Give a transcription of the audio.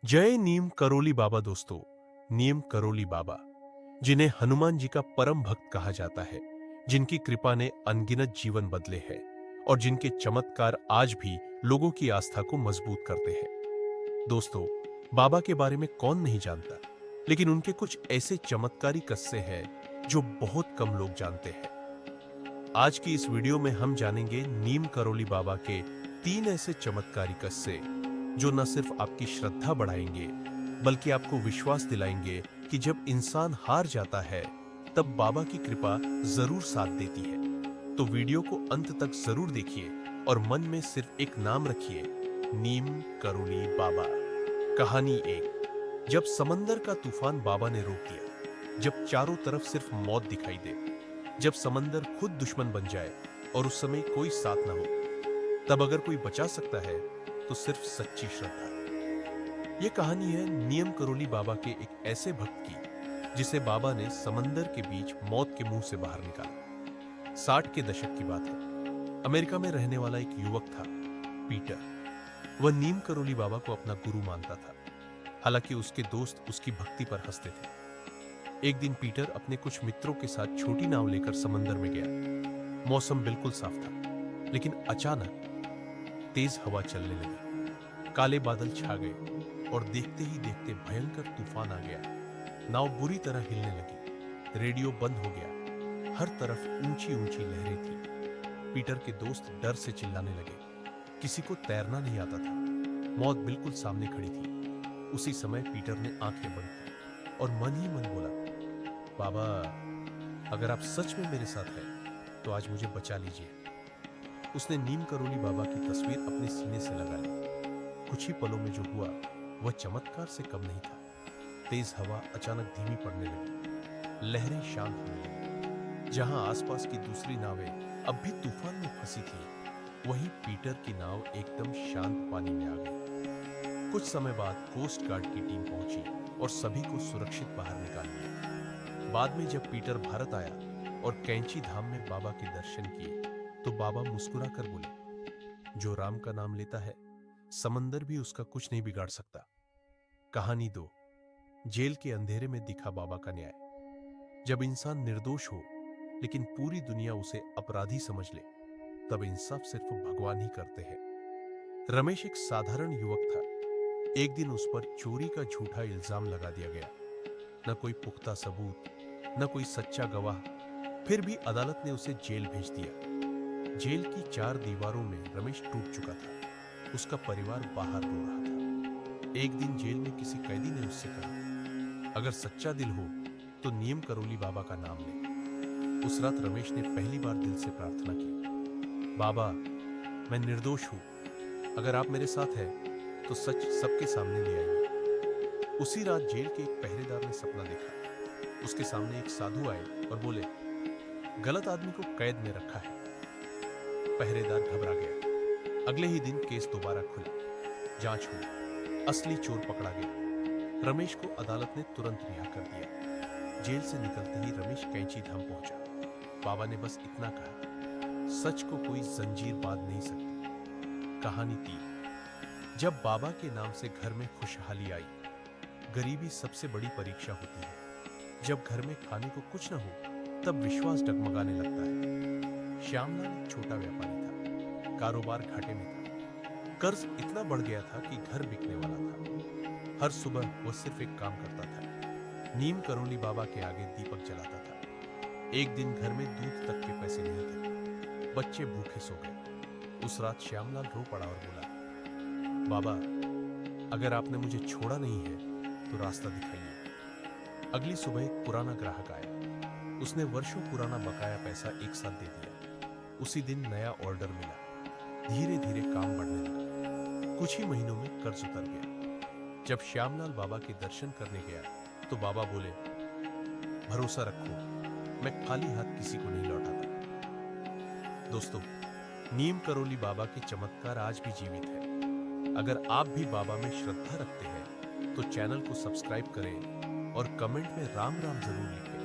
जय नीम करोली बाबा दोस्तों। नीम करोली बाबा, जिन्हें हनुमान जी का परम भक्त कहा जाता है, जिनकी कृपा ने अनगिनत जीवन बदले हैं और जिनके चमत्कार आज भी लोगों की आस्था को मजबूत करते हैं। दोस्तों, बाबा के बारे में कौन नहीं जानता, लेकिन उनके कुछ ऐसे चमत्कारी किस्से हैं जो बहुत कम लोग जानते हैं। आज की इस वीडियो में हम जानेंगे नीम करोली बाबा के 3 ऐसे चमत्कारी किस्से जो न सिर्फ आपकी श्रद्धा बढ़ाएंगे, बल्कि आपको विश्वास दिलाएंगे कि जब इंसान हार जाता है, तब बाबा की कृपा जरूर साथ देती है। तो वीडियो को अंत तक जरूर देखिए और मन में सिर्फ एक नाम रखिए, नीम करोली बाबा। कहानी 1। जब समंदर का तूफान बाबा ने रोक दिया, जब चारों तरफ सिर्फ मौत दिखाई दे, जब समंदर खुद दुश्मन बन जाए और उस समय कोई साथ ना हो, तब अगर कोई बचा सकता है तो सिर्फ सच्ची श्रद्धा। यह कहानी है नीम करोली बाबा के एक ऐसे भक्त की जिसे बाबा ने समंदर के बीच मौत के मुंह से बाहर निकाला। 60 के दशक की बात है। अमेरिका में रहने वाला एक युवक था, पीटर। वह नीम करोली बाबा को अपना गुरु मानता था, हालांकि उसके दोस्त उसकी भक्ति पर हंसते थे। एक दिन पीटर अपने कुछ मित्रों के साथ छोटी नाव लेकर समंदर में गया। मौसम बिल्कुल साफ था, लेकिन अचानक तेज हवा चलने लगी। काले बादल छा गए और देखते ही देखते भयंकर तूफान आ गया। नाव बुरी तरह हिलने लगी, रेडियो बंद हो गया, हर तरफ ऊंची ऊंची लहरें थी। पीटर के दोस्त डर से चिल्लाने लगे। किसी को तैरना नहीं आता था, मौत बिल्कुल सामने खड़ी थी। उसी समय पीटर ने आंखें बंद की और मन ही मन बोला, बाबा, अगर आप सच में मेरे साथ हैं तो आज मुझे बचा लीजिए। उसने नीम करोली बाबा की तस्वीर अपने सीने से लगा ली। कुछ ही पलों में जो हुआ वह चमत्कार से कम नहीं था। तेज हवा अचानक धीमी पड़ने लगी, लहरें शांत होने लगी। जहां आसपास की दूसरी नावें अब भी तूफान में फंसी थी, वहीं पीटर की नाव एकदम शांत पानी में आ गई। कुछ समय बाद कोस्ट गार्ड की टीम पहुंची और सभी को सुरक्षित बाहर निकाल लिया। बाद में जब पीटर भारत आया और कैंची धाम में बाबा के दर्शन किए, तो बाबा मुस्कुरा कर बोले, जो राम का नाम लेता है, समंदर भी उसका कुछ नहीं बिगाड़ सकता। कहानी 2। जेल के अंधेरे में दिखा बाबा का न्याय। जब इंसान निर्दोष हो, लेकिन पूरी दुनिया उसे अपराधी समझ ले, तब इंसाफ सिर्फ भगवान ही करते हैं। रमेश एक साधारण युवक था। एक दिन उस पर चोरी का झूठा इल्जाम लगा दिया गया। न कोई पुख्ता सबूत, न कोई सच्चा गवाह। फिर भी अदालत ने उसे जेल भेज दिया। जेल की 4 दीवारों में रमेश टूट चुका था। उसका परिवार बाहर रो रहा था। एक दिन जेल में किसी कैदी ने उससे कहा, अगर सच्चा दिल हो तो नीम करोली बाबा का नाम ले। उस रात रमेश ने पहली बार दिल से प्रार्थना की, बाबा, मैं निर्दोष हूं, अगर आप मेरे साथ हैं तो सच सबके सामने ले आइए। उसी रात जेल के एक पहरेदार ने सपना देखा। उसके सामने एक साधु आए और बोले, गलत आदमी को कैद में रखा है। पहरेदार घबरा गया। अगले ही दिन केस दोबारा खुला, जांच हुई, असली चोर पकड़ा गया। रमेश को अदालत ने तुरंत रिहा कर दिया। जेल से निकलते ही रमेश कैंची धाम पहुंचा। बाबा ने बस इतना कहा, सच को कोई जंजीर बांध नहीं सकती। कहानी 3। जब बाबा के नाम से घर में खुशहाली आई। गरीबी सबसे बड़ी परीक्षा होती है। जब घर में खाने को कुछ न हो, तब विश्वास डगमगाने लगता है। श्यामलाल एक छोटा व्यापारी था, कारोबार घाटे में था। कर्ज इतना बढ़ गया था कि घर बिकने वाला था। हर सुबह वह सिर्फ एक काम करता था, नीम करोली बाबा के आगे दीपक जलाता था। एक दिन घर में दूध तक के पैसे नहीं थे। बच्चे भूखे सो गए। उस रात श्यामलाल रो पड़ा और बोला, बाबा, अगर आपने मुझे छोड़ा नहीं है तो रास्ता दिखाइए। अगली सुबह एक पुराना ग्राहक आया। उसने वर्षों पुराना बकाया पैसा एक साथ दे दिया। उसी दिन नया ऑर्डर मिला। धीरे धीरे काम बढ़ने लगा। कुछ ही महीनों में कर्ज उतर गया। जब श्यामलाल बाबा के दर्शन करने गया, तो बाबा बोले, भरोसा रखो, मैं खाली हाथ किसी को नहीं लौटाता। दोस्तों, नीम करोली बाबा के चमत्कार आज भी जीवित है। अगर आप भी बाबा में श्रद्धा रखते हैं तो चैनल को सब्सक्राइब करें और कमेंट में राम राम जरूर लिखें।